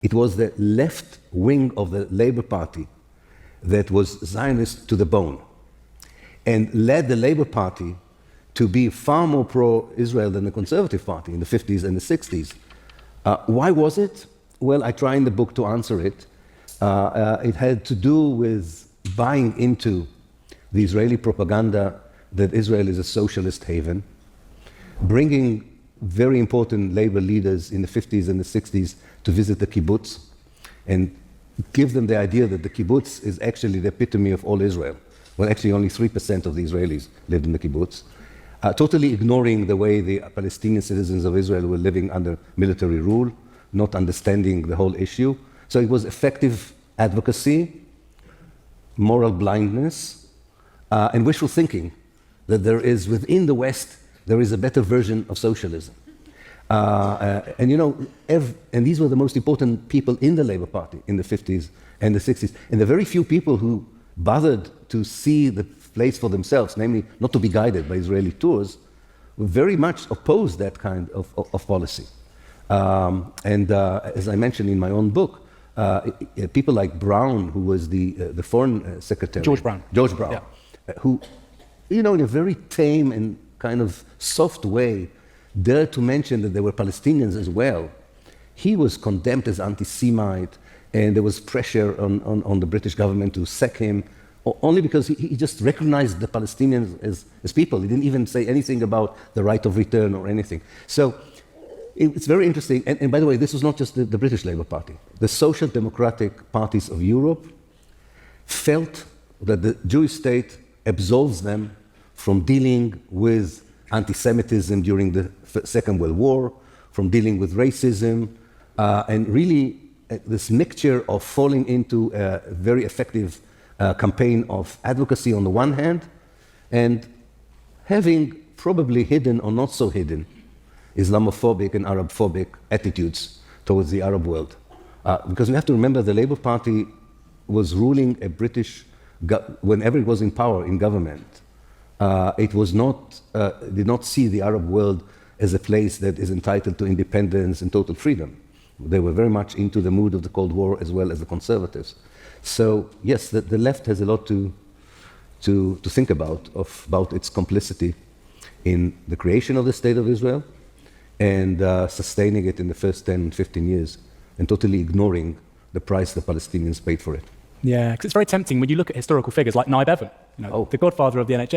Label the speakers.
Speaker 1: It was the left wing of the Labour Party that was Zionist to the bone and led the Labour Party to be far more pro-Israel than the Conservative Party in the 50s and the 60s. Why was it? Well, I try in the book to answer it. It had to do with buying into the Israeli propaganda that Israel is a socialist haven, bringing very important labor leaders in the 50s and the 60s to visit the kibbutz and give them the idea that the kibbutz is actually the epitome of all Israel. Well, actually only 3% of the Israelis lived in the kibbutz, totally ignoring the way the Palestinian citizens of Israel were living under military rule, not understanding the whole issue. So it was effective advocacy, moral blindness, and wishful thinking that there is, within the West, there is a better version of socialism. And you know, and these were the most important people in the Labour Party in the 50s and the 60s. And the very few people who bothered to see the place for themselves, namely not to be guided by Israeli tours, very much opposed that kind of policy. As I mentioned in my own book, people like Brown, who was the foreign secretary.
Speaker 2: George Brown.
Speaker 1: George Brown, yeah. Who, you know, in a very tame and kind of soft way, dared to mention that there were Palestinians as well. He was condemned as anti-Semite, and there was pressure on the British government to sack him, only because he just recognized the Palestinians as people. He didn't even say anything about the right of return or anything. So it's very interesting. And by the way, this was not just the British Labour Party. The social democratic parties of Europe felt that the Jewish state absolves them from dealing with anti-Semitism during the Second World War, from dealing with racism, and really this mixture of falling into a very effective campaign of advocacy on the one hand, and having probably hidden or not so hidden Islamophobic and Arabphobic attitudes towards the Arab world. Because we have to remember the Labour Party was ruling a British, whenever it was in power in government, it was not, did not see the Arab world as a place that is entitled to independence and total freedom. They were very much into the mood of the Cold War as well as the conservatives. So yes, the left has a lot to think about its complicity in the creation of the State of Israel and sustaining it in the first 10, 15 years and totally ignoring the price the Palestinians paid for it.
Speaker 2: Yeah, because it's very tempting when you look at historical figures like Nye Bevan, you know, the godfather of the NHS.